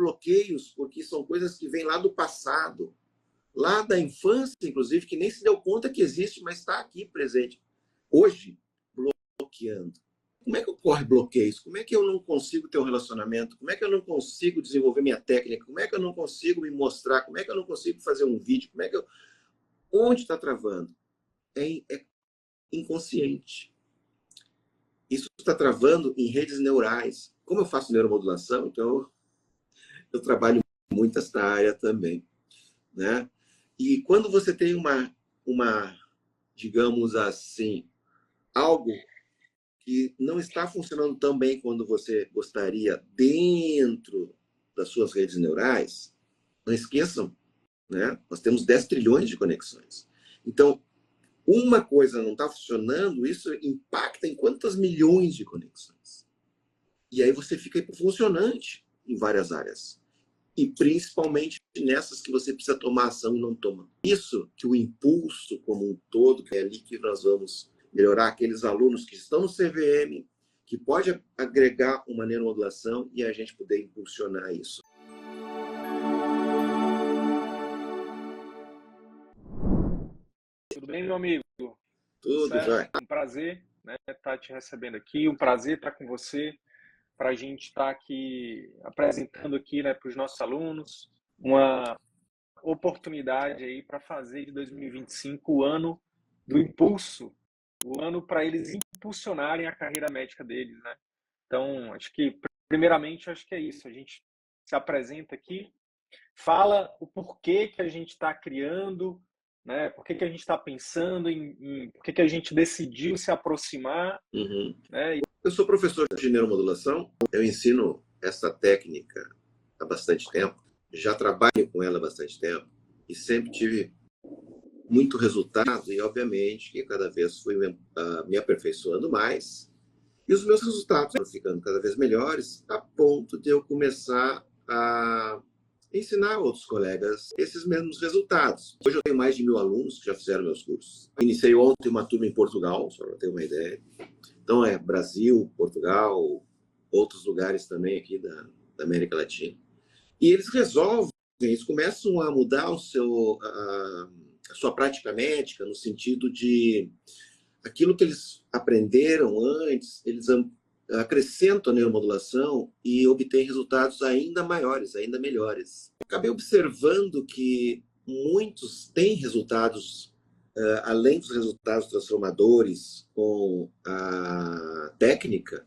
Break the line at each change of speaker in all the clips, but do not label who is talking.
bloqueios, porque são coisas que vêm lá do passado, lá da infância, inclusive, que nem se deu conta que existe, mas está aqui presente. Hoje, bloqueando. Como é que ocorre bloqueios? Como é que eu não consigo ter um relacionamento? Como é que eu não consigo desenvolver minha técnica? Como é que eu não consigo me mostrar? Como é que eu não consigo fazer um vídeo? Como é que eu... Onde está travando? É inconsciente. Isso está travando em redes neurais. Como eu faço neuromodulação, então eu trabalho muito nessa área também, né? E quando você tem digamos assim, algo que não está funcionando tão bem quando você gostaria dentro das suas redes neurais, não esqueçam, né? Nós temos 10 trilhões de conexões. Então, uma coisa não está funcionando, isso impacta em quantas milhões de conexões. E aí você fica funcionante em várias áreas. E principalmente nessas que você precisa tomar ação e não toma. Isso que o impulso como um todo, que é ali que nós vamos melhorar aqueles alunos que estão no CVM, que pode agregar uma neuromodulação e a gente poder impulsionar isso.
Tudo bem, meu amigo?
Tudo já.
Um prazer, né, estar te recebendo aqui, um prazer estar com você, para a gente estar aqui apresentando aqui, né, para os nossos alunos uma oportunidade aí para fazer de 2025 o ano do impulso, o ano para eles impulsionarem a carreira médica deles, né? Então, acho que primeiramente acho que é isso. A gente se apresenta aqui, fala o porquê que a gente está criando, né? Por que a gente está pensando por que a gente decidiu se aproximar, né?
Eu sou professor de neuromodulação, eu ensino essa técnica há bastante tempo, já trabalho com ela há bastante tempo e sempre tive muito resultado e, obviamente, que cada vez fui me aperfeiçoando mais e os meus resultados foram ficando cada vez melhores a ponto de eu começar a ensinar outros colegas esses mesmos resultados. Hoje eu tenho mais de 1.000 alunos que já fizeram meus cursos. Iniciei ontem uma turma em Portugal, só para ter uma ideia. Então é Brasil, Portugal, outros lugares também aqui da América Latina. E eles resolvem, eles começam a mudar a sua prática médica no sentido de aquilo que eles aprenderam antes, eles acrescentam a neuromodulação e obtêm resultados ainda maiores, ainda melhores. Acabei observando que muitos têm resultados, além dos resultados transformadores com a técnica,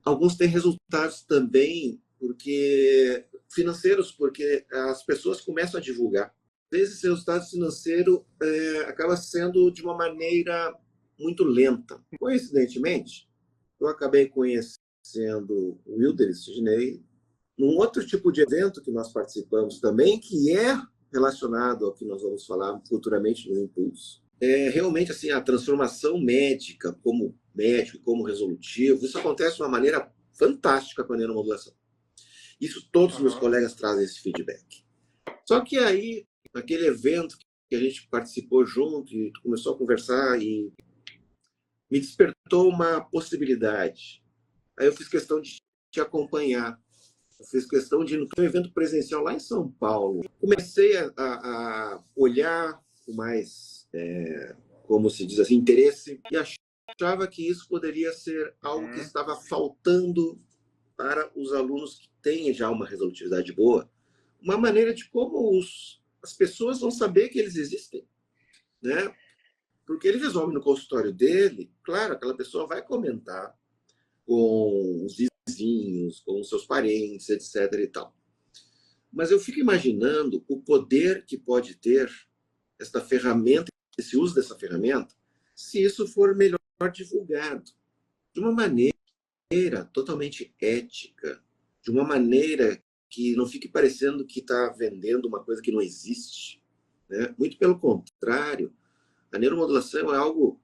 alguns têm resultados também financeiros, porque as pessoas começam a divulgar. Esse resultado financeiro acaba sendo de uma maneira muito lenta. Coincidentemente, eu acabei conhecendo o Wilder Sidney num outro tipo de evento que nós participamos também, que é relacionado ao que nós vamos falar futuramente no Impulso. Realmente, assim, a transformação médica como médico, como resolutivo, isso acontece de uma maneira fantástica com a neuromodulação. Isso todos os meus colegas trazem esse feedback. Só que aí, naquele evento que a gente participou junto e começou a conversar e me despertou uma possibilidade. Aí eu fiz questão de te acompanhar. Eu fiz questão de ir no evento presencial lá em São Paulo. Comecei a olhar com mais, como se diz assim, interesse e achava que isso poderia ser algo que estava faltando para os alunos que têm já uma resolutividade boa. Uma maneira de como as pessoas vão saber que eles existem, né? Porque ele resolve no consultório dele, claro, aquela pessoa vai comentar com os vizinhos, com os seus parentes, etc. e tal. Mas eu fico imaginando o poder que pode ter esta ferramenta, esse uso dessa ferramenta, se isso for melhor divulgado, de uma maneira totalmente ética, de uma maneira que não fique parecendo que está vendendo uma coisa que não existe, né? Muito pelo contrário, a neuromodulação é algo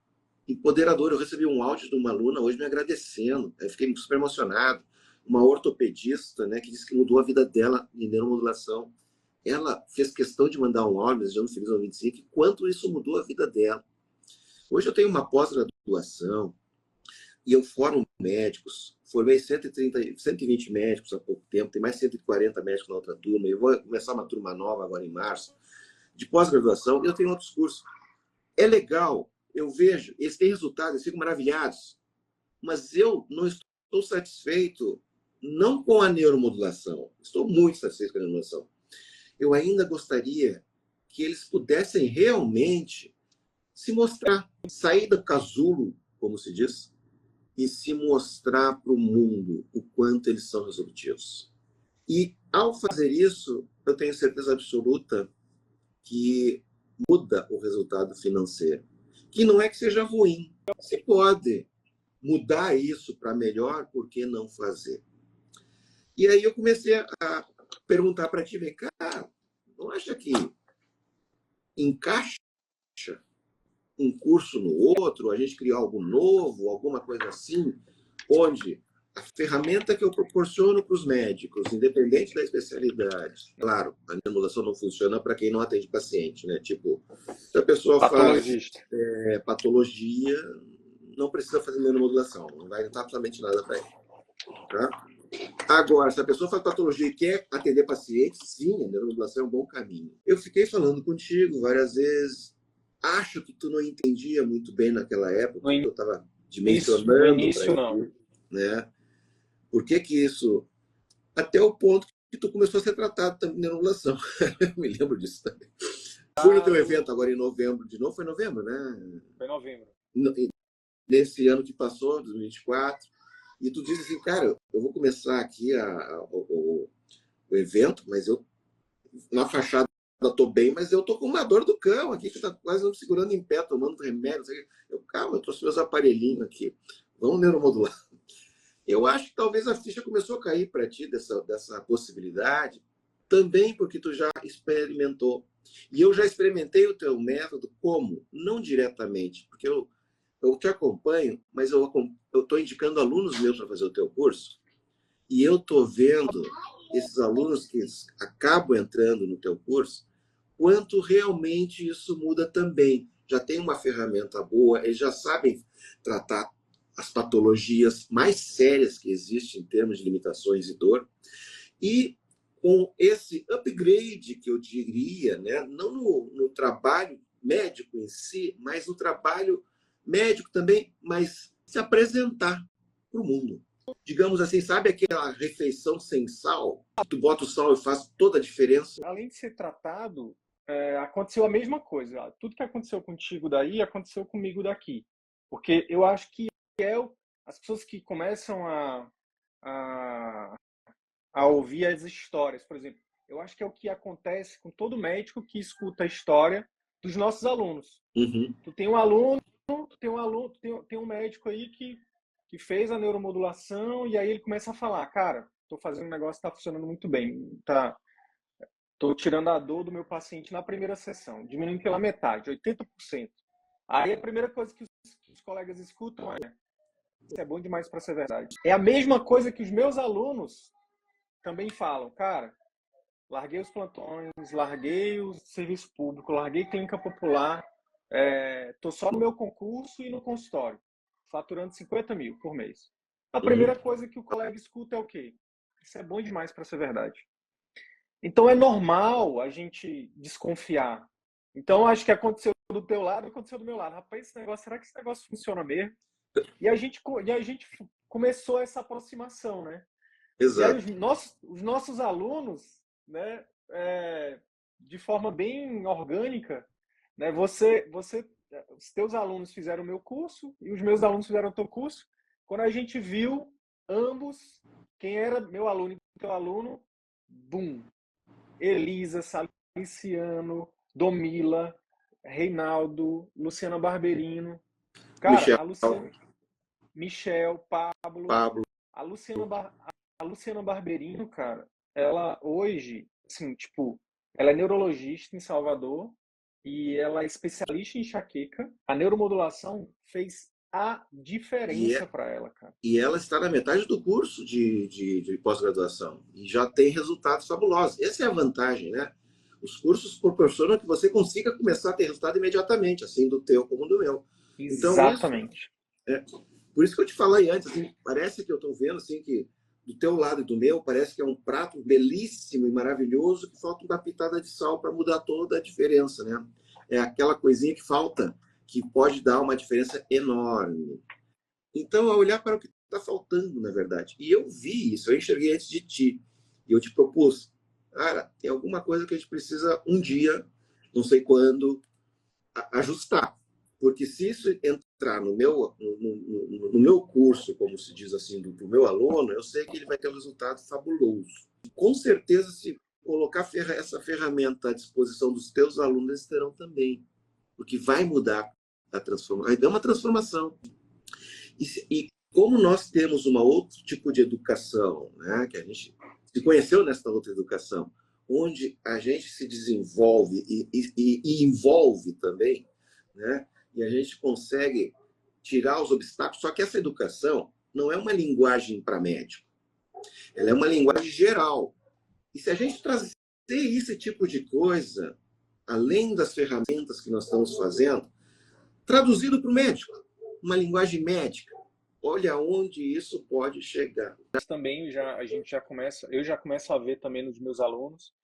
empoderador. Eu recebi um áudio de uma aluna hoje me agradecendo. Eu fiquei super emocionado. Uma ortopedista, né, que disse que mudou a vida dela em neuromodulação. Ela fez questão de mandar um áudio desejando feliz ano 25 e quanto isso mudou a vida dela. Hoje eu tenho uma pós-graduação e eu formo médicos, formei 120 médicos há pouco tempo, tem mais 140 médicos na outra turma, eu vou começar uma turma nova agora em março, de pós-graduação, eu tenho outros cursos. É legal, eu vejo, eles têm resultados, eles ficam maravilhados, mas eu não estou satisfeito, não com a neuromodulação, estou muito satisfeito com a neuromodulação. Eu ainda gostaria que eles pudessem realmente se mostrar, sair do casulo, como se diz, e se mostrar para o mundo o quanto eles são resolutivos. E, ao fazer isso, eu tenho certeza absoluta que muda o resultado financeiro. Que não é que seja ruim. Se pode mudar isso para melhor, por que não fazer? E aí eu comecei a perguntar para ti, vem cá, não acha que encaixa um curso no outro, a gente criar algo novo, alguma coisa assim, onde a ferramenta que eu proporciono para os médicos, independente da especialidade, claro, a neuromodulação não funciona para quem não atende paciente, né? Tipo, se a pessoa faz patologia, não precisa fazer neuromodulação, não vai adiantar absolutamente nada para ele. Tá? Agora, se a pessoa faz patologia e quer atender pacientes, sim, a neuromodulação é um bom caminho. Eu fiquei falando contigo várias vezes, acho que tu não entendia muito bem naquela época, que eu estava dimensionando para ti, né? Por que isso? Até o ponto que tu começou a ser tratado também de neuromodulação. Eu me lembro disso também. Fui no teu evento agora em novembro, de novo, foi novembro, né?
Foi novembro.
Nesse ano que passou, 2024, e tu disse assim, cara, eu vou começar aqui o evento, mas eu, na fachada, estou bem, mas eu estou com uma dor do cão aqui, que está quase não me segurando em pé, tomando remédio. Calma, eu trouxe meus aparelhinhos aqui, vamos neuromodular. Eu acho que talvez a ficha começou a cair para ti dessa possibilidade, também porque tu já experimentou. E eu já experimentei o teu método como? Não diretamente, porque eu te acompanho, mas eu estou indicando alunos meus para fazer o teu curso, e eu estou vendo esses alunos que acabam entrando no teu curso, quanto realmente isso muda também. Já tem uma ferramenta boa, eles já sabem tratar as patologias mais sérias que existem em termos de limitações e dor, e com esse upgrade que eu diria, né, não no trabalho médico em si, mas no trabalho médico também, mas se apresentar para o mundo. Digamos assim, sabe aquela refeição sem sal? Tu bota o sal e faz toda a diferença.
Além de ser tratado, aconteceu a mesma coisa. Tudo que aconteceu contigo daí, aconteceu comigo daqui. Porque eu acho que as pessoas que começam a ouvir as histórias, por exemplo, eu acho que é o que acontece com todo médico que escuta a história dos nossos alunos.
Uhum.
Tu tem um médico aí que fez a neuromodulação e aí ele começa a falar, cara, tô fazendo um negócio que tá funcionando muito bem, tô tirando a dor do meu paciente na primeira sessão, diminuindo pela metade, 80%. Aí a primeira coisa que os colegas escutam é, isso é bom demais para ser verdade. É a mesma coisa que os meus alunos também falam, cara, larguei os plantões, larguei o serviço público, larguei clínica popular, tô só no meu concurso e no consultório, faturando 50 mil por mês. A primeira coisa que o colega escuta é o quê? Isso é bom demais para ser verdade. Então é normal a gente desconfiar. Então acho que aconteceu do teu lado, aconteceu do meu lado. Rapaz, será que esse negócio funciona mesmo? E a gente começou essa aproximação, né?
Exato.
E aí os nossos alunos, né, de forma bem orgânica, né, os teus alunos fizeram o meu curso e os meus alunos fizeram o teu curso. Quando a gente viu ambos, quem era meu aluno e teu aluno, bum! Elisa, Saliciano, Domila, Reinaldo, Luciana Barberino. Cara, Michel, Pablo. A Luciana Barberino, cara, ela hoje, assim, tipo, ela é neurologista em Salvador e ela é especialista em enxaqueca. A neuromodulação fez a diferença para ela, cara.
E ela está na metade do curso de pós-graduação e já tem resultados fabulosos. Essa é a vantagem, né? Os cursos proporcionam que você consiga começar a ter resultado imediatamente, assim do teu como do meu.
Exatamente.
Então, Por isso que eu te falei antes, assim, parece que eu estou vendo assim, que do teu lado e do meu, parece que é um prato belíssimo e maravilhoso que falta uma pitada de sal para mudar toda a diferença, né? É aquela coisinha que falta, que pode dar uma diferença enorme. Então, é olhar para o que está faltando, na verdade. E eu vi isso, eu enxerguei antes de ti. E eu te propus, cara, tem alguma coisa que a gente precisa um dia, não sei quando, ajustar. Porque se isso entrar no meu curso, como se diz assim, do meu aluno, eu sei que ele vai ter um resultado fabuloso. Com certeza, se colocar essa ferramenta à disposição dos teus alunos, eles terão também. Porque vai mudar a transformação, vai dar uma transformação. E como nós temos um outro tipo de educação, né, que a gente se conheceu nesta outra educação, onde a gente se desenvolve e envolve também, né, e a gente consegue tirar os obstáculos, só que essa educação não é uma linguagem para médico, ela é uma linguagem geral. E se a gente trazer esse tipo de coisa, além das ferramentas que nós estamos fazendo, traduzido para o médico, uma linguagem médica, olha onde isso pode chegar.
Também eu já começo a ver também nos meus alunos.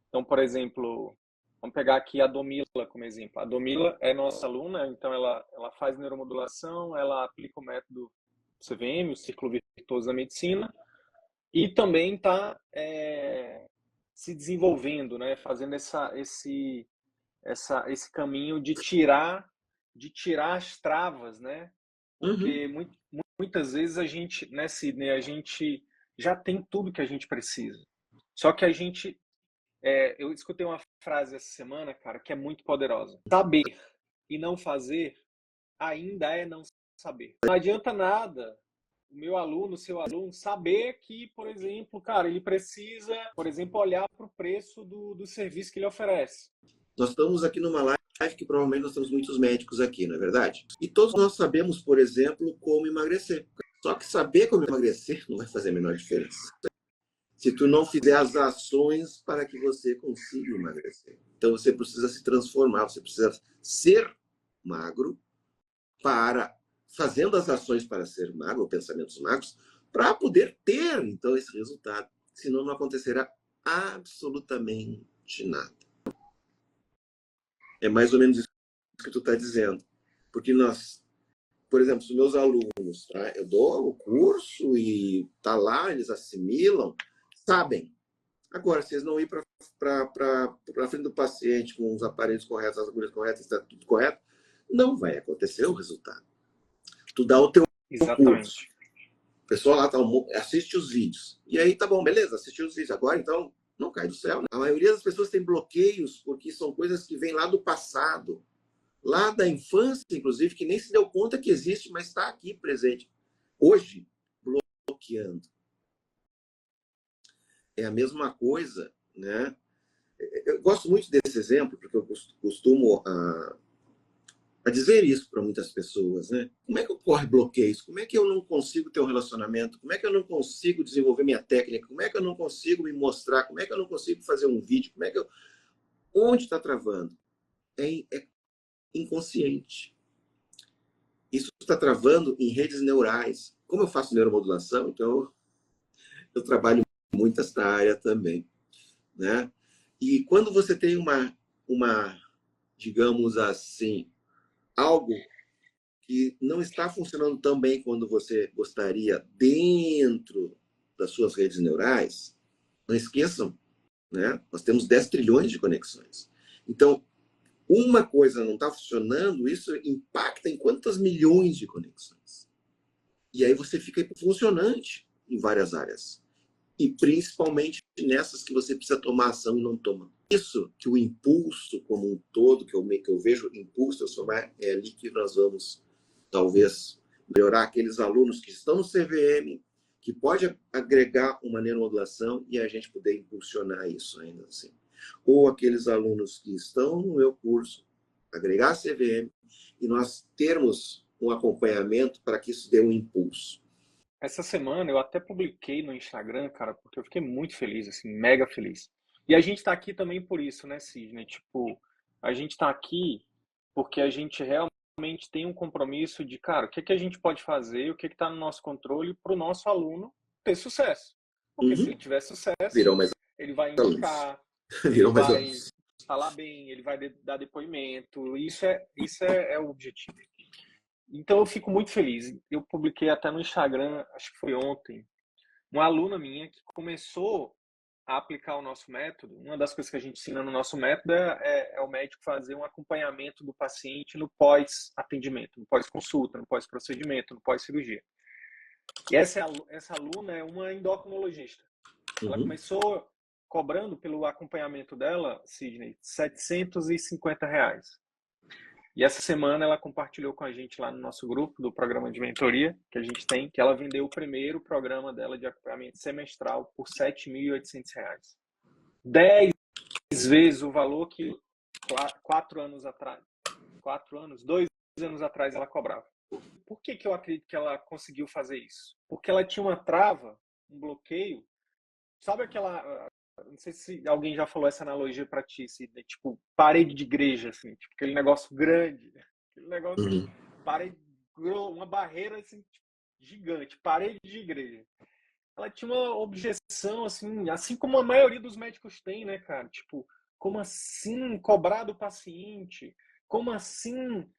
Então, por exemplo, vamos pegar aqui a Domila como exemplo. A Domila é nossa aluna, então ela faz neuromodulação, ela aplica o método CVM, o Círculo Virtuoso da Medicina, e também está se desenvolvendo, né? Fazendo esse caminho de tirar as travas, né? Porque muitas vezes a gente, né, Sidney, a gente já tem tudo que a gente precisa. Só que a gente, eu escutei uma frase essa semana, cara, que é muito poderosa. Saber e não fazer ainda é não saber. Não adianta nada o meu aluno, o seu aluno, saber que, por exemplo, cara, ele precisa, por exemplo, olhar para o preço do serviço que ele oferece.
Nós estamos aqui numa live que provavelmente nós temos muitos médicos aqui, não é verdade? E todos nós sabemos, por exemplo, como emagrecer. Só que saber como emagrecer não vai fazer a menor diferença se tu não fizer as ações para que você consiga emagrecer. Então você precisa se transformar, você precisa ser magro para fazendo as ações para ser magro, ou pensamentos magros, para poder ter então esse resultado. Senão não acontecerá absolutamente nada. É mais ou menos isso que tu está dizendo. Porque nós, por exemplo, os meus alunos, tá? Eu dou o curso e tá lá, eles assimilam, sabem. Agora, se eles não ir para frente do paciente com os aparelhos corretos, as agulhas corretas, está tudo correto, não vai acontecer o resultado. Tu dá o teu curso. O pessoal lá assiste os vídeos. E aí, tá bom, beleza, assistiu os vídeos. Agora, então, não cai do céu. Né? A maioria das pessoas tem bloqueios porque são coisas que vêm lá do passado, lá da infância, inclusive, que nem se deu conta que existe, mas está aqui presente. Hoje, bloqueando. É a mesma coisa, né? Eu gosto muito desse exemplo, porque eu costumo a dizer isso para muitas pessoas, né? Como é que ocorre bloqueios? Como é que eu não consigo ter um relacionamento? Como é que eu não consigo desenvolver minha técnica? Como é que eu não consigo me mostrar? Como é que eu não consigo fazer um vídeo? Como é que eu... Onde está travando? É inconsciente. Isso está travando em redes neurais. Como eu faço neuromodulação, então eu trabalho muito nesta área também, né? E quando você tem digamos assim, algo que não está funcionando tão bem quando você gostaria dentro das suas redes neurais, não esqueçam, né? Nós temos 10 trilhões de conexões. Então, uma coisa não está funcionando, isso impacta em quantas milhões de conexões. E aí você fica funcionante em várias áreas. E principalmente nessas que você precisa tomar ação e não toma. Isso que o impulso como um todo, que eu vejo impulso transformar, é ali que nós vamos, talvez, melhorar aqueles alunos que estão no CVM, que pode agregar uma neuromodulação e a gente poder impulsionar isso ainda assim. Ou aqueles alunos que estão no meu curso, agregar CVM e nós termos um acompanhamento para que isso dê um impulso.
Essa semana eu até publiquei no Instagram, cara, porque eu fiquei muito feliz, assim, mega feliz. E a gente tá aqui também por isso, né, Sidney? Tipo, a gente tá aqui porque a gente realmente realmente tem um compromisso de, cara, o que que a gente pode fazer, o que está no nosso controle para o nosso aluno ter sucesso. Porque se ele tiver sucesso,
Virão mais
ele vai
alunos.
indicar, ele
Virão mais
vai
alunos.
falar bem, ele vai dar depoimento. Isso é o objetivo. Então eu fico muito feliz. Eu publiquei até no Instagram, acho que foi ontem, uma aluna minha que começou a aplicar o nosso método. Uma das coisas que a gente ensina no nosso método é o médico fazer um acompanhamento do paciente no pós-atendimento, no pós-consulta, no pós-procedimento, no pós-cirurgia. E essa aluna é uma endocrinologista. Ela começou cobrando pelo acompanhamento dela, Sidney, R$ 750. E essa semana ela compartilhou com a gente lá no nosso grupo do programa de mentoria que a gente tem, que ela vendeu o primeiro programa dela de acompanhamento semestral por R$ 7.800. 10 vezes o valor que 2 anos atrás ela cobrava. Por que eu acredito que ela conseguiu fazer isso? Porque ela tinha uma trava, um bloqueio. Sabe aquela... Não sei se alguém já falou essa analogia para ti, Sidney, tipo parede de igreja, assim, tipo aquele negócio grande, aquele negócio, parede, uma barreira assim, tipo, gigante, parede de igreja. Ela tinha uma objeção, assim como a maioria dos médicos tem, né, cara? Tipo, como assim cobrar do paciente? Como assim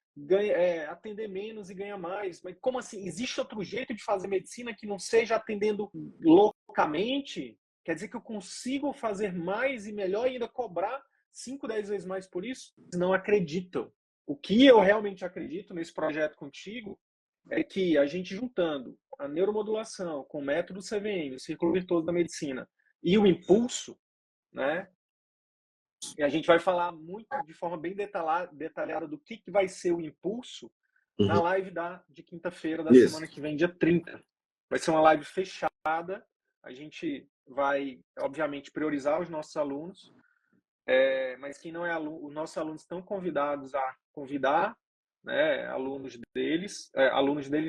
atender menos e ganhar mais? Mas como assim? Existe outro jeito de fazer medicina que não seja atendendo loucamente? Quer dizer que eu consigo fazer mais e melhor e ainda cobrar 5, 10 vezes mais por isso? Não acreditam. O que eu realmente acredito nesse projeto contigo é que a gente juntando a neuromodulação com o método CVM, o Círculo Virtuoso da Medicina, e o impulso, né? E a gente vai falar muito de forma bem detalhada do que vai ser o impulso na live de quinta-feira da semana que vem, dia 30. Vai ser uma live fechada. A gente vai, obviamente, priorizar os nossos alunos, mas quem não é aluno, os nossos alunos estão convidados a convidar, né, alunos deles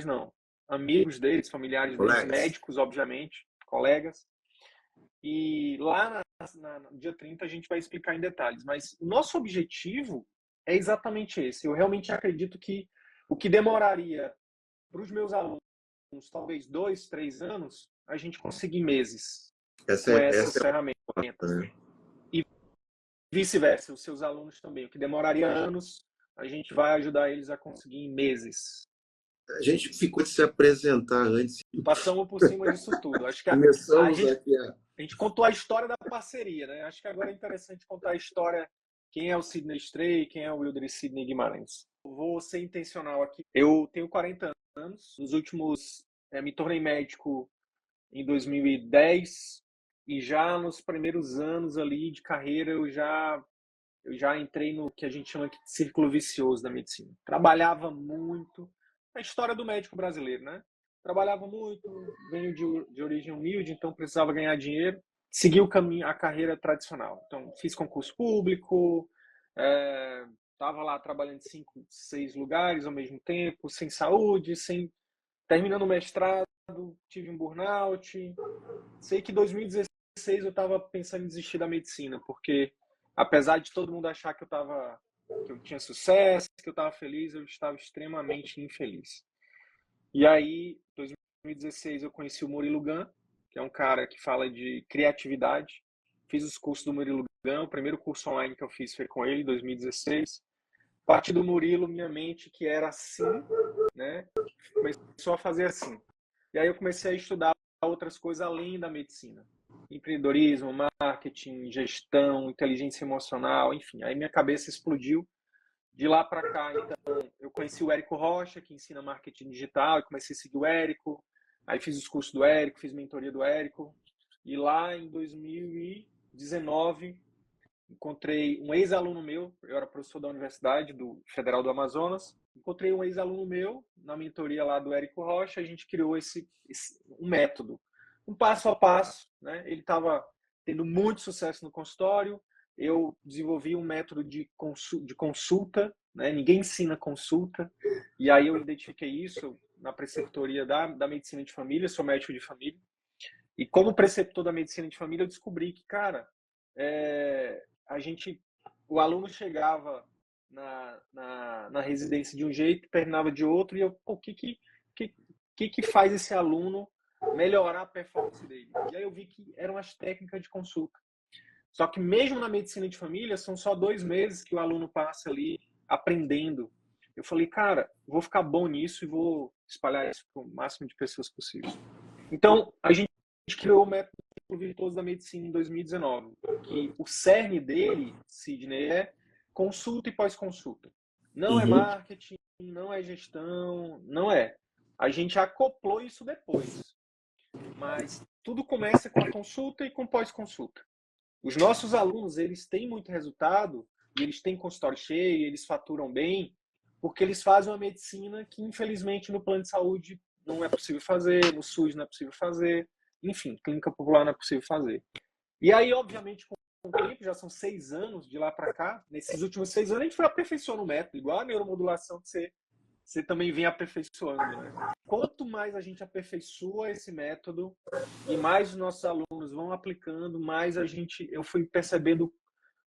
não, amigos deles, familiares deles, médicos, obviamente, colegas. E lá no dia 30 a gente vai explicar em detalhes. Mas o nosso objetivo é exatamente esse. Eu realmente acredito que o que demoraria para os meus alunos talvez 2, 3 anos, a gente conseguir em meses com essas ferramentas.
Né?
E vice-versa, os seus alunos também. O que demoraria anos, a gente vai ajudar eles a conseguir em meses.
A gente ficou de se apresentar antes.
Passamos por cima disso tudo. Acho que
Começamos aqui
a gente contou a história da parceria, né? Acho que agora é interessante contar a história. Quem é o Sidney Stray, quem é o Wilder Sidney Guimarães. Vou ser intencional aqui. Eu tenho 40 anos. Nos últimos... me tornei médico em 2010 e já nos primeiros anos ali de carreira eu já entrei no que a gente chama de círculo vicioso da medicina. Trabalhava muito. A história do médico brasileiro, né? Trabalhava muito, venho de origem humilde, então precisava ganhar dinheiro. Segui o caminho, a carreira tradicional. Então, fiz concurso público, estava lá trabalhando em 5, 6 lugares ao mesmo tempo, sem saúde, terminando o mestrado, tive um burnout. Sei que em 2016 eu estava pensando em desistir da medicina, porque apesar de todo mundo achar que eu tinha sucesso, que eu estava feliz, eu estava extremamente infeliz. E aí, em 2016, eu conheci o Murilo Gun, que é um cara que fala de criatividade. Fiz os cursos do Murilo Gun, o primeiro curso online que eu fiz foi com ele, em 2016. A partir do Murilo, minha mente, que era assim, né, começou a fazer assim. E aí eu comecei a estudar outras coisas além da medicina. Empreendedorismo, marketing, gestão, inteligência emocional, enfim. Aí minha cabeça explodiu. De lá para cá, então, eu conheci o Érico Rocha, que ensina marketing digital, e comecei a seguir o Érico. Aí fiz os cursos do Érico, fiz mentoria do Érico. E lá em 2019, encontrei um ex-aluno meu, eu era professor da Universidade do Federal do Amazonas, encontrei um ex-aluno meu na mentoria lá do Érico Rocha, a gente criou um método, um passo a passo, né? Ele estava tendo muito sucesso no consultório, eu desenvolvi um método de consulta, né? Ninguém ensina consulta, e aí eu identifiquei isso na preceptoria da medicina de família, sou médico de família, e como preceptor da medicina de família eu descobri que, cara, o aluno chegava na residência de um jeito, terminava de outro, e eu, pô, o que faz esse aluno melhorar a performance dele? E aí eu vi que eram as técnicas de consulta. Só que mesmo na medicina de família, são só 2 meses que o aluno passa ali aprendendo. Eu falei, cara, vou ficar bom nisso e vou espalhar isso para o máximo de pessoas possível. Então, a gente criou o método Virtuoso da Medicina em 2019, que o cerne dele, Sidney, é consulta e pós-consulta. Não é marketing, não é gestão, não é. A gente acoplou isso depois. Mas tudo começa com a consulta e com pós-consulta. Os nossos alunos, eles têm muito resultado, e eles têm consultório cheio, eles faturam bem, porque eles fazem uma medicina que, infelizmente, no plano de saúde não é possível fazer, no SUS não é possível fazer, enfim, clínica popular não é possível fazer. E aí, obviamente, com o tempo, já são 6 anos de lá para cá, nesses últimos 6 anos a gente foi aperfeiçoando o método, igual a neuromodulação que você também vem aperfeiçoando, né? Quanto mais a gente aperfeiçoa esse método e mais os nossos alunos vão aplicando, mais eu fui percebendo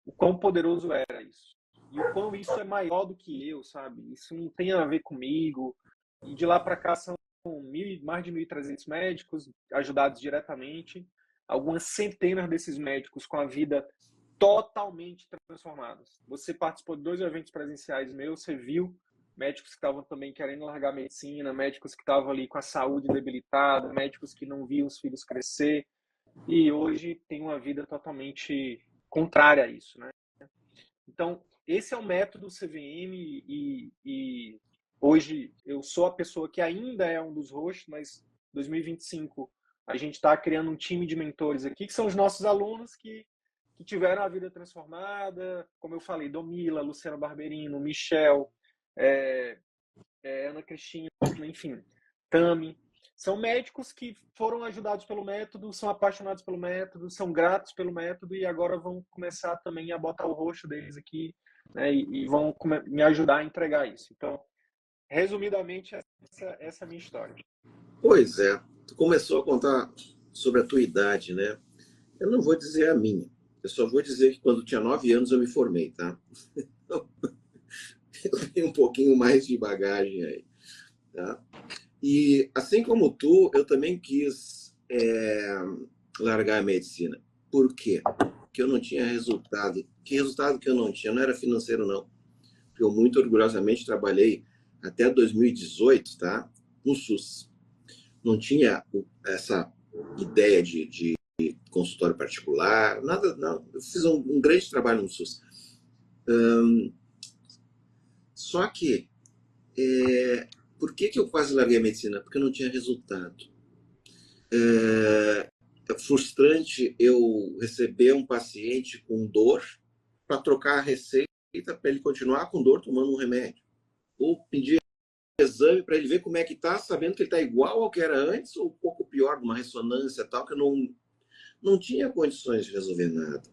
o quão poderoso era isso. E o quão isso é maior do que eu, sabe? Isso não tem a ver comigo. E de lá para cá são mais de 1.300 médicos ajudados diretamente, algumas centenas desses médicos com a vida totalmente transformadas. Você participou de 2 eventos presenciais meus, você viu médicos que estavam também querendo largar a medicina, médicos que estavam ali com a saúde debilitada, médicos que não viam os filhos crescer, e hoje tem uma vida totalmente contrária a isso, né? Então, esse é o método CVM e hoje eu sou a pessoa que ainda é um dos hosts, mas em 2025 a gente está criando um time de mentores aqui, que são os nossos alunos que tiveram a vida transformada, como eu falei, Domila, Luciano Barberino, Michel, Ana Cristina, enfim, Tami. São médicos que foram ajudados pelo método, são apaixonados pelo método, são gratos pelo método e agora vão começar também a botar o rosto deles aqui, né, e vão me ajudar a entregar isso. Então, resumidamente, essa é a minha história.
Pois é, tu começou a contar sobre a tua idade, né? Eu não vou dizer a minha, eu só vou dizer que quando tinha 9 anos eu me formei, tá? Eu tenho um pouquinho mais de bagagem aí, tá? E assim como tu, eu também quis largar a medicina. Por quê? Porque eu não tinha resultado. Que resultado que eu não tinha? Não era financeiro, não. Porque eu muito orgulhosamente trabalhei até 2018, tá? No SUS. Não tinha essa ideia de consultório particular, nada, não. Eu fiz um grande trabalho no SUS. Só que, por que eu quase larguei a medicina? Porque eu não tinha resultado. É frustrante eu receber um paciente com dor para trocar a receita para ele continuar com dor tomando um remédio. Ou pedir exame para ele ver como é que está, sabendo que ele está igual ao que era antes ou um pouco pior, uma ressonância tal, que eu não tinha condições de resolver nada.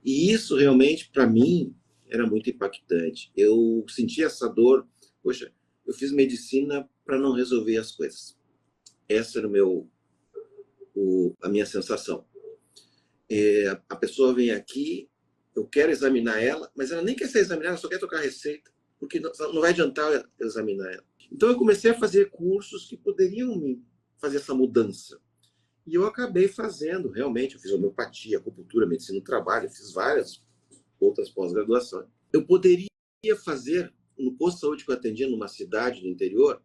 E isso realmente, para mim, era muito impactante. Eu sentia essa dor. Poxa, eu fiz medicina para não resolver as coisas. Essa era a minha sensação. A pessoa vem aqui, eu quero examinar ela, mas ela nem quer ser examinada, ela só quer trocar receita, porque não vai adiantar eu examinar ela. Então eu comecei a fazer cursos que poderiam me fazer essa mudança. E eu acabei fazendo, realmente, eu fiz homeopatia, acupuntura, medicina do trabalho, eu fiz várias outras pós-graduações. Eu poderia fazer, no posto de saúde que eu atendia numa cidade do interior,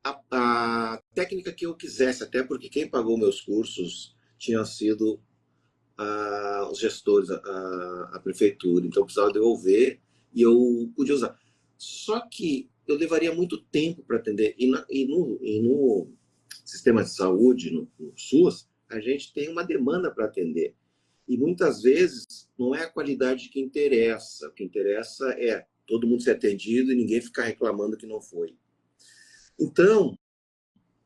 a técnica que eu quisesse, até porque quem pagou meus cursos tinham sido os gestores, a prefeitura, então eu precisava devolver e eu podia usar. Só que eu levaria muito tempo para atender, e no sistema de saúde, no SUS, a gente tem uma demanda para atender. E muitas vezes não é a qualidade que interessa, o que interessa é todo mundo ser atendido e ninguém ficar reclamando que não foi. Então,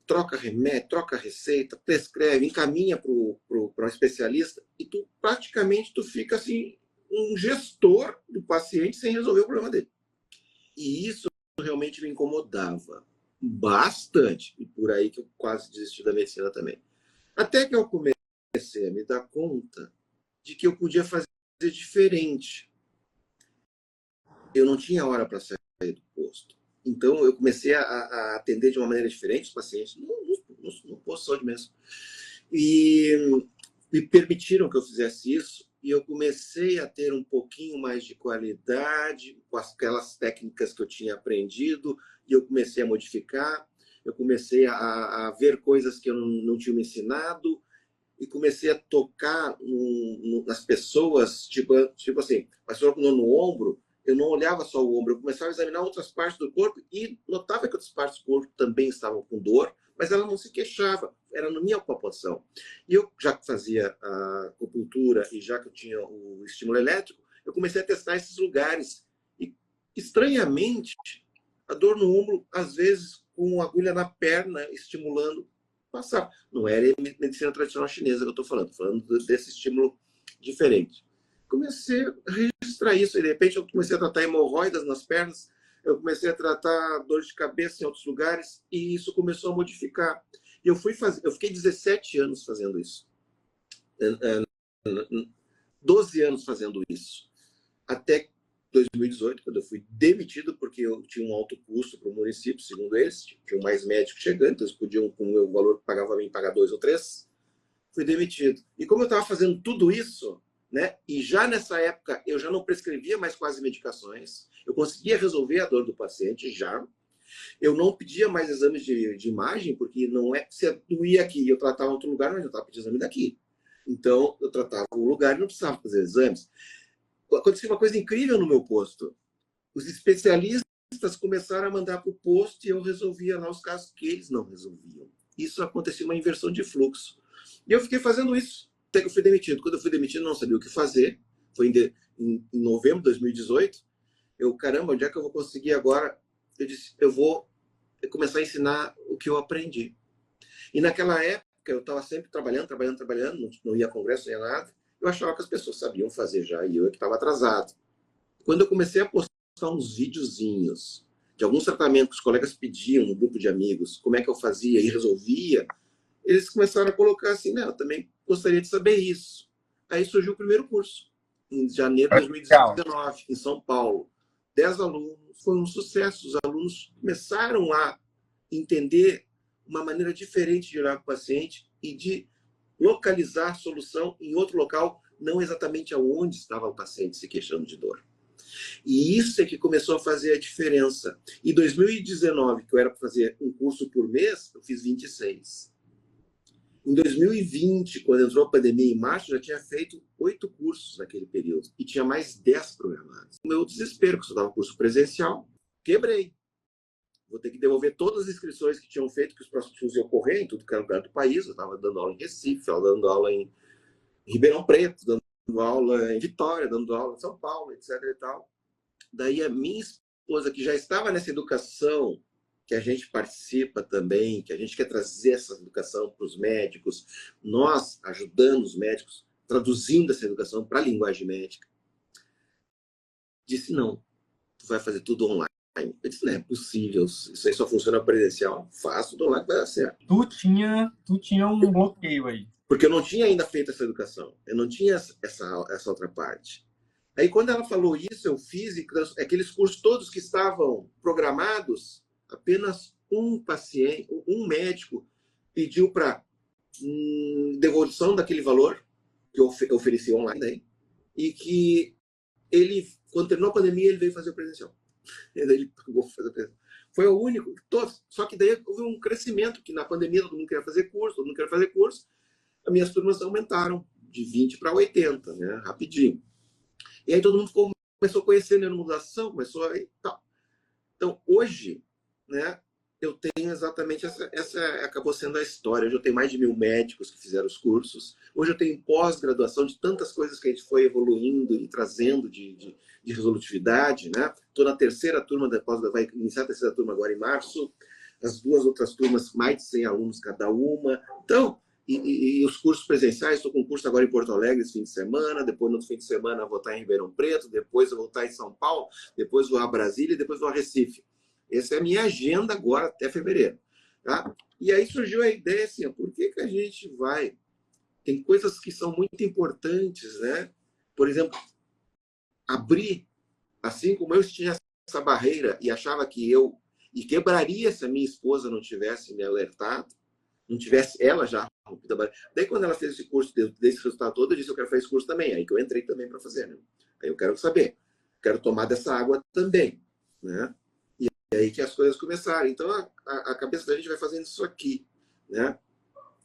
troca remédio, troca receita, prescreve, encaminha para um especialista e tu praticamente tu fica assim um gestor do paciente sem resolver o problema dele. E isso realmente me incomodava bastante. E por aí que eu quase desisti da medicina também. Até que eu comecei a me dar conta de que eu podia fazer diferente. eu não tinha hora para sair do posto. Então, eu comecei a atender de uma maneira diferente os pacientes, no posto de saúde mesmo. E me permitiram que eu fizesse isso, e eu comecei a ter um pouquinho mais de qualidade com aquelas técnicas que eu tinha aprendido, e eu comecei a modificar, eu comecei a ver coisas que eu não tinha me ensinado, e comecei a tocar nas pessoas, tipo assim, a pessoa com dor no ombro, eu não olhava só o ombro, eu começava a examinar outras partes do corpo e notava que outras partes do corpo também estavam com dor, mas ela não se queixava, era na minha palpação. E eu, já que fazia a acupuntura e já que eu tinha o estímulo elétrico, eu comecei a testar esses lugares. E, estranhamente, a dor no ombro, às vezes, com uma agulha na perna, estimulando, passava. Não era medicina tradicional chinesa que eu estou falando desse estímulo diferente. Comecei a registrar isso, e de repente eu comecei a tratar hemorroidas nas pernas, eu comecei a tratar dor de cabeça em outros lugares, e isso começou a modificar. E eu fiquei 17 anos fazendo isso. 12 anos fazendo isso. Até 2018, quando eu fui demitido, porque eu tinha um alto custo para o município, segundo eles, tinham mais médicos chegando, então eles podiam, com o meu valor que pagava a mim, pagar 2 ou 3. Fui demitido. E como eu estava fazendo tudo isso, né, e já nessa época eu já não prescrevia mais quase medicações, eu conseguia resolver a dor do paciente já, eu não pedia mais exames de imagem, porque não é se doía aqui e eu tratava em outro lugar, mas eu estava pedindo exame daqui. Então, eu tratava o lugar e não precisava fazer exames. Aconteceu uma coisa incrível no meu posto. Os especialistas começaram a mandar para o posto e eu resolvia lá os casos que eles não resolviam. Isso acontecia uma inversão de fluxo. E eu fiquei fazendo isso até que eu fui demitido. Quando eu fui demitido, eu não sabia o que fazer. Foi em novembro de 2018. Caramba, onde é que eu vou conseguir agora? Eu disse, eu vou começar a ensinar o que eu aprendi. E naquela época, eu estava sempre trabalhando, não ia a congresso, não ia nada. Eu achava que as pessoas sabiam fazer já, e eu que estava atrasado. Quando eu comecei a postar uns videozinhos de alguns tratamentos que os colegas pediam no grupo de amigos, como é que eu fazia e resolvia, eles começaram a colocar assim, né, eu também gostaria de saber isso. Aí surgiu o primeiro curso, em janeiro de 2019, em São Paulo. 10 alunos, foi um sucesso. Os alunos começaram a entender uma maneira diferente de olhar para o paciente e de localizar a solução em outro local, não exatamente aonde estava o paciente se queixando de dor. E isso é que começou a fazer a diferença. Em 2019, que eu era para fazer um curso por mês, eu fiz 26. Em 2020, quando entrou a pandemia em março, eu já tinha feito 8 cursos naquele período. E tinha mais 10 programados. O meu desespero, que eu estudava curso presencial, quebrei. Vou ter que devolver todas as inscrições que tinham feito, que os próximos cursos iam correr em tudo que era lugar do país. Eu estava dando aula em Recife, dando aula em Ribeirão Preto, dando aula em Vitória, dando aula em São Paulo, etc. e tal. Daí a minha esposa, que já estava nessa educação, que a gente participa também, que a gente quer trazer essa educação para os médicos, nós ajudando os médicos, traduzindo essa educação para a linguagem médica, disse, não, tu vai fazer tudo online. Eu disse, não é possível, isso aí só funciona presencial. Faço tudo online, vai dar certo.
Tu tinha um bloqueio aí.
Porque eu não tinha ainda feito essa educação, eu não tinha essa outra parte. Aí, quando ela falou isso, eu fiz aqueles cursos todos que estavam programados, apenas um paciente, um médico pediu para devolução daquele valor que eu ofereci online, daí, e que ele, quando terminou a pandemia, ele veio fazer o presencial. Ele pagou para fazer o presencial. Foi o único, só que daí houve um crescimento, que na pandemia todo mundo queria fazer curso, todo mundo queria fazer curso, as minhas turmas aumentaram de 20 para 80, né, rapidinho. E aí todo mundo começou a conhecer neuromusculação, começou a... Tal. Então, hoje, né, eu tenho exatamente essa acabou sendo a história. Hoje eu tenho mais de 1.000 médicos que fizeram os cursos. Hoje eu tenho pós-graduação de tantas coisas que a gente foi evoluindo e trazendo de resolutividade, né? Estou na terceira turma da pós, vai iniciar a terceira turma agora em março. As duas outras turmas, mais de 100 alunos cada uma. Então, e os cursos presenciais, estou com um curso agora em Porto Alegre esse fim de semana, depois no fim de semana vou estar em Ribeirão Preto, depois eu vou estar em São Paulo, depois vou a Brasília e depois vou a Recife. Essa é a minha agenda agora até fevereiro. Tá? E aí surgiu a ideia assim, por que a gente vai... Tem coisas que são muito importantes, né? Por exemplo, abrir assim como eu tinha essa barreira e achava que eu e quebraria se a minha esposa não tivesse me alertado, não tivesse ela já rompido a barreira. Daí, quando ela fez esse curso, desse resultado todo, eu disse: eu quero fazer esse curso também. Aí que eu entrei também para fazer. Né? Aí eu quero saber, quero tomar dessa água também. Né? E aí que as coisas começaram. Então, a cabeça da gente vai fazendo isso aqui. Né?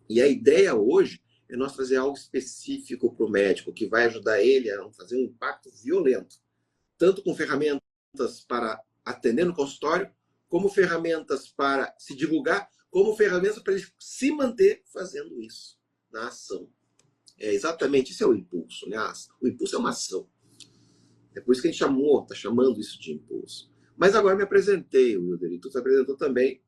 E a ideia hoje é nós fazer algo específico para o médico, que vai ajudar ele a fazer um impacto violento, tanto com ferramentas para atender no consultório, como ferramentas para se divulgar, como ferramentas para ele se manter fazendo isso na ação. É exatamente isso, é o impulso, né? O impulso é uma ação. É por isso que a gente está chamando isso de impulso. Mas agora me apresentei, Wilder, e tu se apresentou também.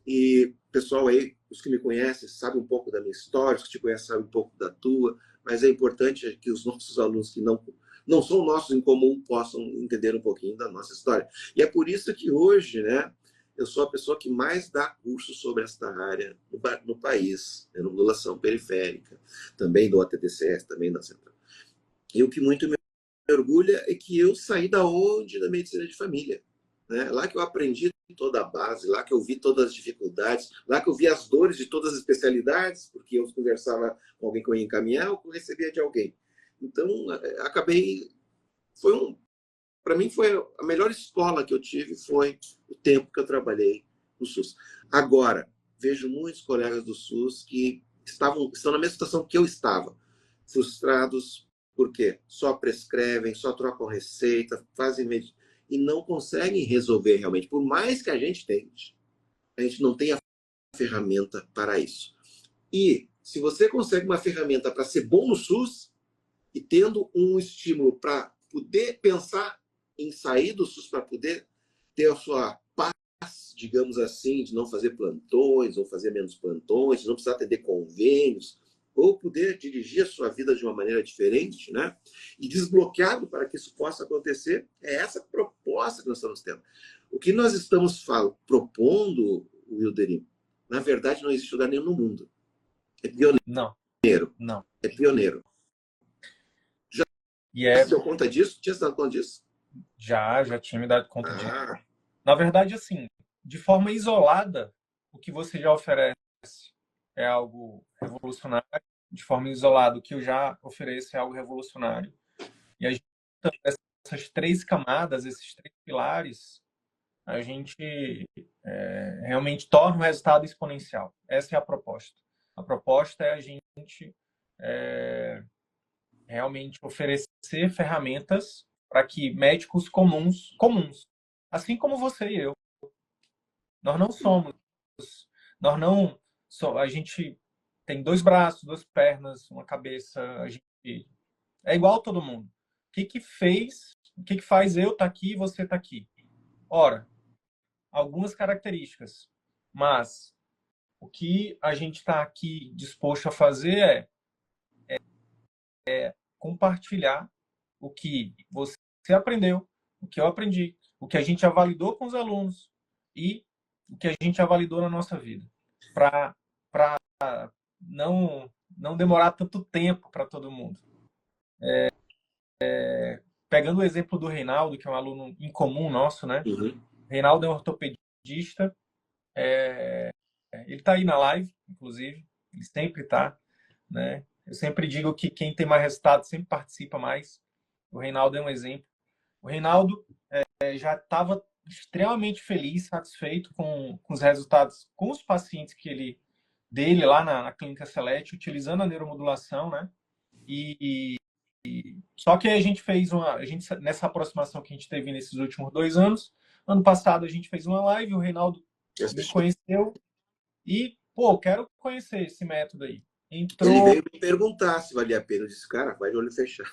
E pessoal aí, os que me conhecem, sabem um pouco da minha história, os que te conhecem sabem um pouco da tua, mas é importante que os nossos alunos que não são nossos em comum possam entender um pouquinho da nossa história. E é por isso que hoje, né, eu sou a pessoa que mais dá curso sobre esta área no país, né, no modulação periférica, também do ATDCS, também da Central. E o que muito me orgulha é que eu saí da onde? Da medicina de família. Né? Lá que eu aprendi toda a base, lá que eu vi todas as dificuldades, lá que eu vi as dores de todas as especialidades, porque eu conversava com alguém que eu ia encaminhar ou que eu recebia de alguém. Então, acabei... Para mim, foi a melhor escola que eu tive, foi o tempo que eu trabalhei no SUS. Agora, vejo muitos colegas do SUS que estão na mesma situação que eu estava, frustrados, porque só prescrevem, só trocam receita, fazem e não conseguem resolver realmente. Por mais que a gente tente, a gente não tem a ferramenta para isso. E se você consegue uma ferramenta para ser bom no SUS e tendo um estímulo para poder pensar em sair do SUS, para poder ter a sua paz, digamos assim, de não fazer plantões ou fazer menos plantões, de não precisar atender convênios, ou poder dirigir a sua vida de uma maneira diferente, né? E desbloqueado para que isso possa acontecer, é essa proposta que nós estamos tendo. O que nós estamos propondo, Wilderim, na verdade não existe lugar nenhum no mundo. É pioneiro.
Não, não.
É pioneiro. Já se deu conta disso? Tinha se dado conta disso?
Já tinha me dado conta disso. Na verdade, assim, de forma isolada, o que você já oferece é algo revolucionário. De forma isolada, o que eu já ofereço é algo revolucionário. E a gente, essas três camadas, esses três pilares, a gente realmente torna o resultado exponencial. Essa é a proposta. A proposta é a gente realmente oferecer ferramentas para que médicos comuns, assim como você e eu, nós não somos, a gente tem dois braços, duas pernas, uma cabeça, a gente é igual a todo mundo. O que faz eu estar aqui e você estar aqui? Ora, algumas características, mas o que a gente está aqui disposto a fazer é compartilhar o que você aprendeu, o que eu aprendi, o que a gente já validou com os alunos e o que a gente já validou na nossa vida, para não demorar tanto tempo para todo mundo. Pegando o exemplo do Reinaldo, que é um aluno em comum nosso, né?
Uhum.
Reinaldo é um ortopedista, ele está aí na live, inclusive, ele sempre está, né? Eu sempre digo que quem tem mais resultado sempre participa mais. O Reinaldo é um exemplo. O Reinaldo já estava extremamente feliz, satisfeito com os resultados, com os pacientes dele lá na Clínica Select, utilizando a neuromodulação, né? Só que a gente fez nessa aproximação que a gente teve nesses últimos 2 anos, ano passado a gente fez uma live, o Reinaldo me conheceu e, quero conhecer esse método aí.
Ele veio me perguntar se valia a pena. Eu disse, cara, vai de olho fechado.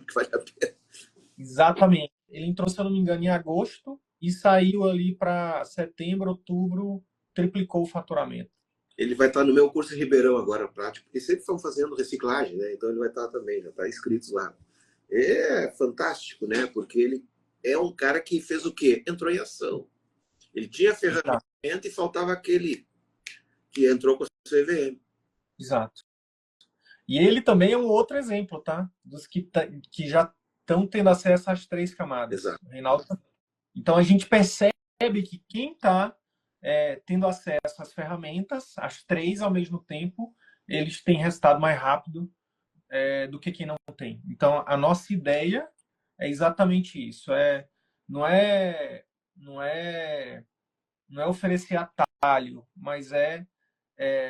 Que vale a pena.
Exatamente. Ele entrou, se eu não me engano, em agosto e saiu ali para setembro, outubro, triplicou o faturamento.
Ele vai estar no meu curso em Ribeirão agora, prático, porque sempre estão fazendo reciclagem, né? Então ele vai estar também, já está inscrito lá. É fantástico, né? Porque ele é um cara que fez o quê? Entrou em ação. Ele tinha ferramenta e faltava aquele que entrou com a CVM.
Exato. E ele também é um outro exemplo, tá? Dos que já estão tendo acesso às 3 camadas.
Exato.
O Reinaldo também. Então, a gente percebe que quem está tendo acesso às ferramentas, as 3 ao mesmo tempo, eles têm resultado mais rápido do que quem não tem. Então, a nossa ideia é exatamente isso. Não é oferecer atalho, mas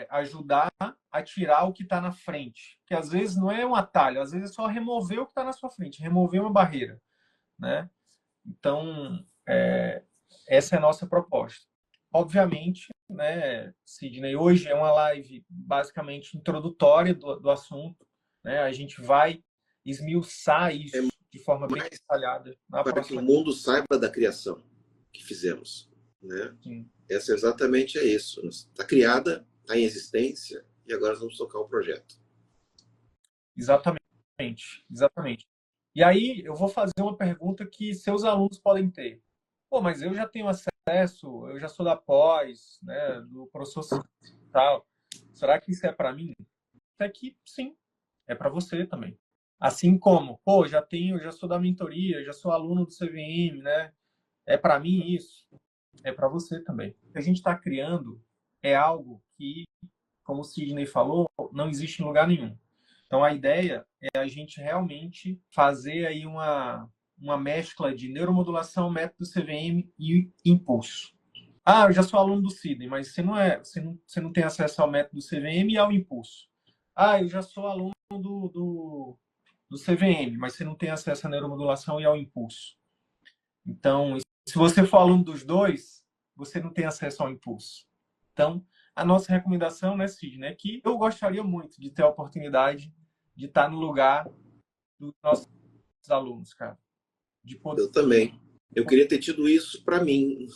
ajudar a tirar o que está na frente. Que às vezes não é um atalho, às vezes é só remover o que está na sua frente, remover uma barreira, né? Então, essa é a nossa proposta. Obviamente, né, Sidney, hoje é uma live basicamente introdutória do assunto, né? A gente vai esmiuçar isso de forma bem detalhada na
para
próxima.
que o mundo saiba da criação que fizemos, né?
Sim.
Essa exatamente é isso. Está criada, está em existência e agora vamos tocar o projeto.
Exatamente, exatamente. E aí eu vou fazer uma pergunta que seus alunos podem ter. Pô, mas eu já tenho acesso, eu já sou da pós, né, do professor tal. Será que isso é para mim? Até que sim, é para você também. Assim como, pô, já sou da mentoria, já sou aluno do CVM, né? É para mim isso, é para você também. O que a gente está criando é algo que, como o Sidney falou, não existe em lugar nenhum. Então, a ideia é a gente realmente fazer aí uma mescla de neuromodulação, método CVM e impulso. Ah, eu já sou aluno do Sidney, mas você não tem acesso ao método CVM e ao impulso. Ah, eu já sou aluno do CVM, mas você não tem acesso à neuromodulação e ao impulso. Então, se você for aluno dos dois, você não tem acesso ao impulso. Então, a nossa recomendação, né, Sidney, é que eu gostaria muito de ter a oportunidade de estar no lugar dos nossos alunos, cara. De poder...
Eu também. Eu queria ter tido isso para mim,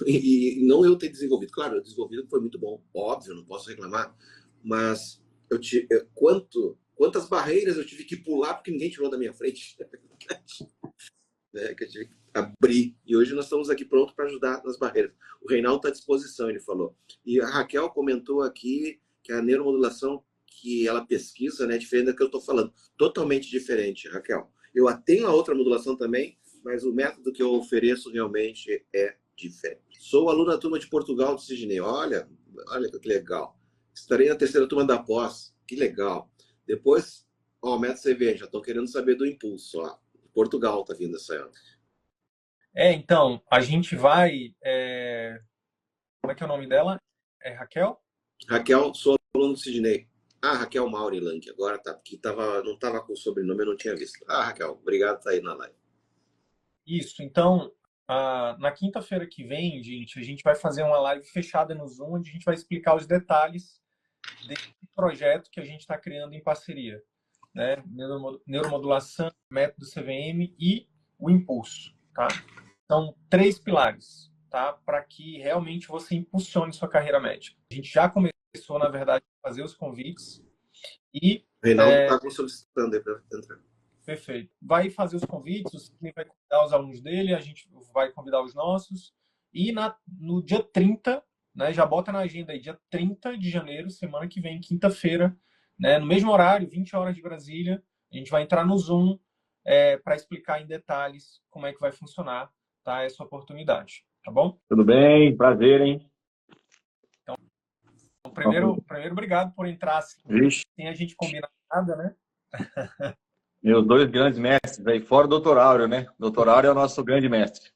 e não eu ter desenvolvido. Claro, o desenvolvido foi muito bom, óbvio, não posso reclamar, mas quantas barreiras eu tive que pular porque ninguém tirou da minha frente. Né, que eu tive que abrir. E hoje nós estamos aqui prontos para ajudar nas barreiras. O Reinaldo está à disposição, ele falou. E a Raquel comentou aqui que a neuromodulação que ela pesquisa, né, é diferente da que eu estou falando. Totalmente diferente, Raquel. Eu tenho a outra modulação também, mas o método que eu ofereço realmente é diferente. Sou aluno da turma de Portugal do Sidney. Olha que legal. Estarei na terceira turma da pós. Que legal. Depois, ó, o método CV, já estou querendo saber do impulso. Ó. Portugal está vindo essa ano.
Então, a gente vai... Como é que é o nome dela? É Raquel?
Raquel, sou aluno do Sidney. Ah, Raquel Maurilank, agora tá. Porque não estava com o sobrenome, eu não tinha visto. Ah, Raquel, obrigado por estar aí na live.
Isso, então, na quinta-feira que vem, gente, a gente vai fazer uma live fechada no Zoom, onde a gente vai explicar os detalhes desse projeto que a gente está criando em parceria, né? Neuromodulação, método CVM e o impulso, tá? São 3 pilares, tá? Para que realmente você impulsione sua carreira médica. A gente já começou, na verdade, a fazer os convites e...
O Reinaldo está solicitando aí para entrar.
Perfeito. Vai fazer os convites, o Sidney vai convidar os alunos dele, a gente vai convidar os nossos. E no dia 30, né, já bota na agenda aí, dia 30 de janeiro, semana que vem, quinta-feira, né, no mesmo horário, 20 horas de Brasília, a gente vai entrar no Zoom para explicar em detalhes como é que vai funcionar, tá, essa oportunidade. Tá bom?
Tudo bem? Prazer, hein?
Então, primeiro obrigado por entrar assim, sem a gente combinar nada, né?
Meus 2 grandes mestres aí, fora o Dr. Áureo, né? Dr. Áureo é o nosso grande mestre.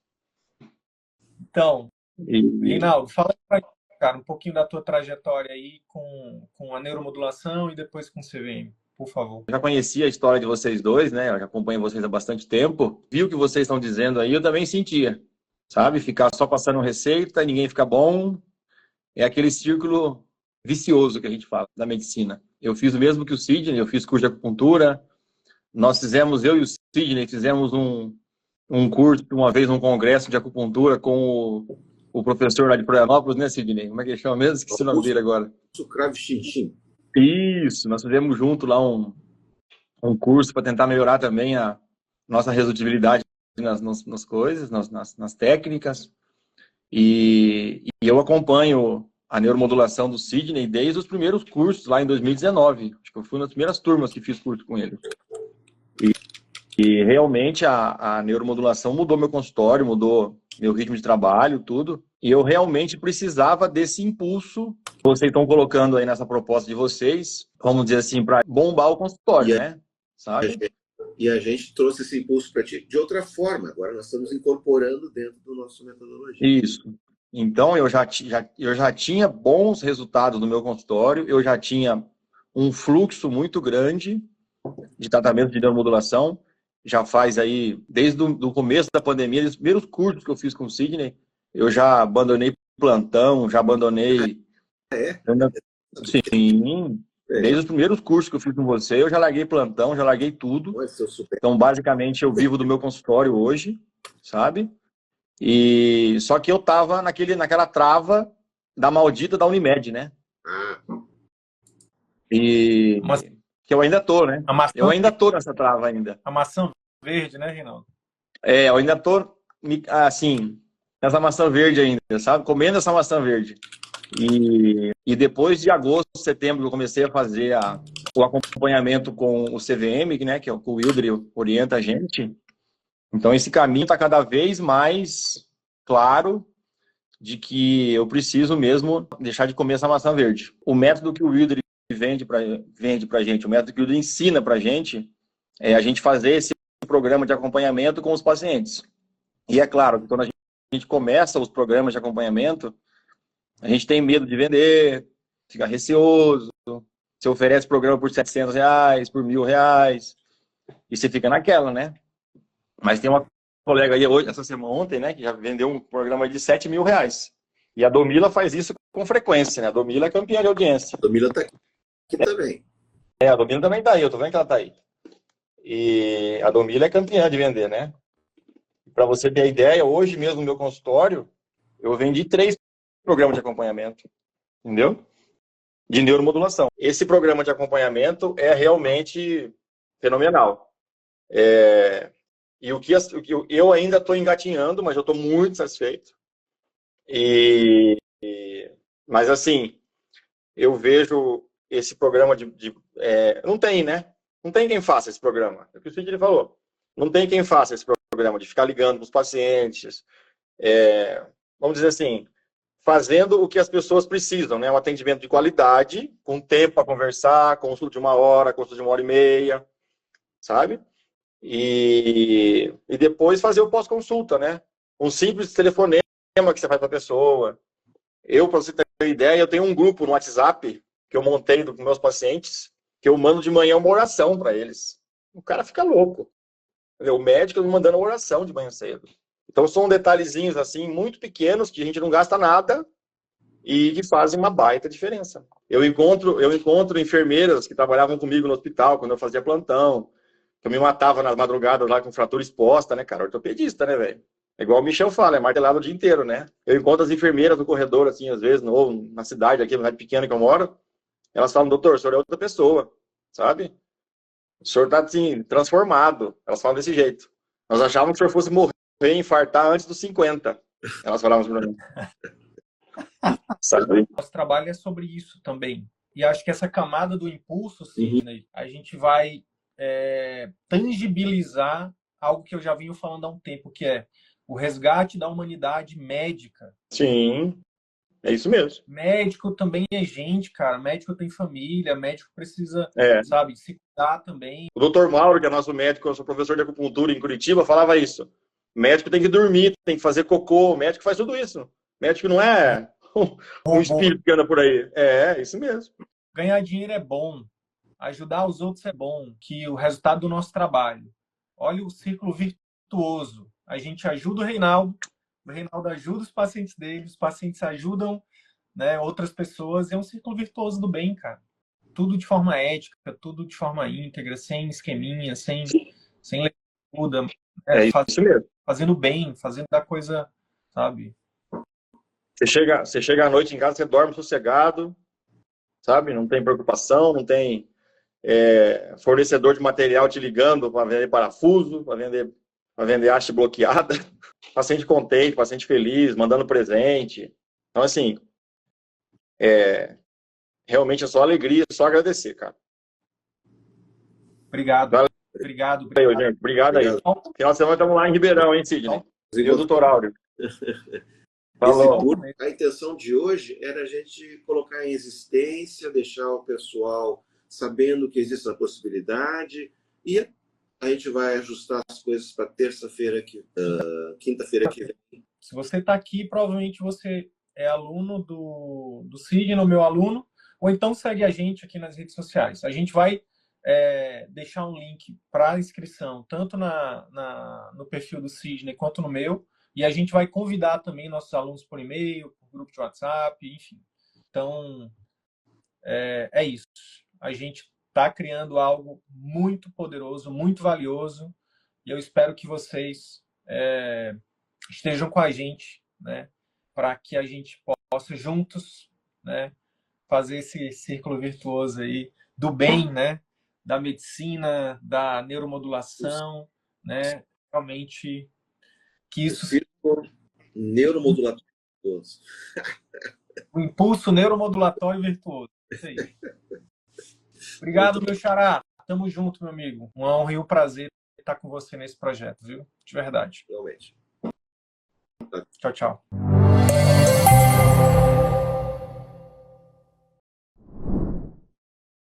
Então, Reinaldo, fala pra gente, cara, um pouquinho da tua trajetória aí com a neuromodulação e depois com o CVM, por favor.
Eu já conhecia a história de vocês dois, né? Eu já acompanho vocês há bastante tempo. Vi o que vocês estão dizendo aí, eu também sentia. Sabe? Ficar só passando receita, ninguém fica bom. É aquele círculo vicioso que a gente fala da medicina. Eu fiz o mesmo que o Sidney, eu fiz curso de acupuntura. Eu e o Sidney fizemos um curso, uma vez num congresso de acupuntura com o professor lá de Florianópolis, né, Sidney? Como é que ele chama mesmo? Esqueci o nome dele agora.
O Krav Chin.
Isso, nós fizemos junto lá um curso para tentar melhorar também a nossa resolutividade nas coisas, nas técnicas. E eu acompanho a neuromodulação do Sidney desde os primeiros cursos, lá em 2019. Acho que eu fui nas primeiras turmas que fiz curso com ele. E realmente a neuromodulação mudou meu consultório, mudou meu ritmo de trabalho, tudo. E eu realmente precisava desse impulso que vocês estão colocando aí nessa proposta de vocês, vamos dizer assim, para bombar o consultório, né? Sabe?
E a gente trouxe esse impulso para ti de outra forma. Agora nós estamos incorporando dentro do nosso metodologia.
Isso. Então, eu já tinha bons resultados no meu consultório, eu já tinha um fluxo muito grande de tratamento de neuromodulação. Já faz aí, desde o começo da pandemia, os primeiros cursos que eu fiz com o Sidney, eu já abandonei plantão, já abandonei...
É?
Sim, desde os primeiros cursos que eu fiz com você, eu já larguei plantão, já larguei tudo. Então, basicamente, eu vivo do meu consultório hoje, sabe? E só que eu tava naquela trava da maldita da Unimed, né? E que eu ainda tô, né? Eu ainda tô nessa trava ainda.
A maçã verde, né, Reinaldo?
Eu ainda tô assim, nessa maçã verde ainda, sabe? Comendo essa maçã verde. E depois de agosto, setembro, eu comecei a fazer o acompanhamento com o CVM, né? Que é o que o Wilder orienta a gente. Então, esse caminho está cada vez mais claro de que eu preciso mesmo deixar de comer essa maçã verde. O método que o Wilder vende para a gente, o método que o Wilder ensina para a gente, é a gente fazer esse programa de acompanhamento com os pacientes. E é claro que quando a gente começa os programas de acompanhamento, a gente tem medo de vender, fica receoso, você oferece programa por R$700, por R$1.000, e você fica naquela, né? Mas tem uma colega aí ontem, né, que já vendeu um programa de R$7.000. E a Domila faz isso com frequência, né? A Domila é campeã de audiência.
A Domila está aqui também.
A Domila também está aí, eu tô vendo que ela está aí. E a Domila é campeã de vender, né? Para você ter a ideia, hoje mesmo no meu consultório, eu vendi 3 programas de acompanhamento, entendeu? De neuromodulação. Esse programa de acompanhamento é realmente fenomenal. E o que eu ainda estou engatinhando, mas eu estou muito satisfeito. Mas assim, eu vejo esse programa não tem, né? Não tem quem faça esse programa. É o que o Sidney falou. Não tem quem faça esse programa de ficar ligando para os pacientes. Vamos dizer assim, fazendo o que as pessoas precisam, né? Um atendimento de qualidade, com tempo para conversar, consulta de 1 hora, consulta de 1 hora e meia, sabe? E depois fazer o pós-consulta, né? Um simples telefonema que você faz para a pessoa. Para você ter uma ideia, eu tenho um grupo no WhatsApp que eu montei com meus pacientes, que eu mando de manhã uma oração para eles. O cara fica louco. O médico me mandando uma oração de manhã cedo. Então são detalhezinhos assim, muito pequenos, que a gente não gasta nada e que fazem uma baita diferença. Eu encontro enfermeiras que trabalhavam comigo no hospital, quando eu fazia plantão, que eu me matava nas madrugadas lá com fratura exposta, né, cara? Ortopedista, né, velho? É igual o Michel fala, é martelado o dia inteiro, né? Eu encontro as enfermeiras no corredor, assim, às vezes, na cidade aqui, na cidade pequena que eu moro, elas falam, doutor, o senhor é outra pessoa, sabe? O senhor tá, assim, transformado. Elas falam desse jeito. Nós achávamos que o senhor fosse morrer, infartar antes dos 50. Elas falavam pra mim. Sabe?
Nosso trabalho é sobre isso também. E acho que essa camada do impulso, Sidney, a gente vai tangibilizar algo que eu já venho falando há um tempo, que é o resgate da humanidade médica.
Sim, é isso mesmo.
Médico também é gente, cara. Médico tem família, médico precisa, sabe, se cuidar também.
O doutor Mauro, que é nosso médico, eu sou professor de acupuntura em Curitiba, falava isso. Médico tem que dormir, tem que fazer cocô, médico faz tudo isso. Médico não é um espírito que anda por aí. É isso mesmo.
Ganhar dinheiro é bom. Ajudar os outros é bom, que o resultado do nosso trabalho. Olha o círculo virtuoso. A gente ajuda o Reinaldo ajuda os pacientes dele, os pacientes ajudam, né, outras pessoas. É um círculo virtuoso do bem, cara. Tudo de forma ética, tudo de forma íntegra, sem esqueminha, sem leituda.
Isso mesmo.
Fazendo bem, fazendo a coisa, sabe?
Você chega à noite em casa, você dorme sossegado, sabe? Não tem preocupação, não tem fornecedor de material te ligando para vender parafuso, para vender haste bloqueada. Paciente contente, paciente feliz, mandando presente. Então, assim, realmente é só alegria, só agradecer, cara.
Obrigado. Obrigado.
Valeu, gente. Obrigado aí. Final de semana estamos lá em Ribeirão, hein, Sidney? E o doutor Áureo. Falou.
A intenção de hoje era a gente colocar em existência, deixar o pessoal sabendo que existe essa possibilidade, e a gente vai ajustar as coisas para quinta-feira que vem.
Se você está aqui, provavelmente você é aluno do Sidney, o meu aluno, ou então segue a gente aqui nas redes sociais. A gente vai deixar um link para inscrição, tanto no perfil do Sidney quanto no meu, e a gente vai convidar também nossos alunos por e-mail, por grupo de WhatsApp, enfim. Então, é isso. A gente está criando algo muito poderoso, muito valioso, e eu espero que vocês estejam com a gente, né, para que a gente possa juntos, né, fazer esse círculo virtuoso aí do bem, né, da medicina, da neuromodulação, né, realmente que isso
círculo neuromodulatório virtuoso.
O impulso neuromodulatório virtuoso. Isso aí. Obrigado, meu xará. Tamo junto, meu amigo. Uma honra e um prazer estar com você nesse projeto, viu? De verdade.
Realmente.
Tchau, tchau.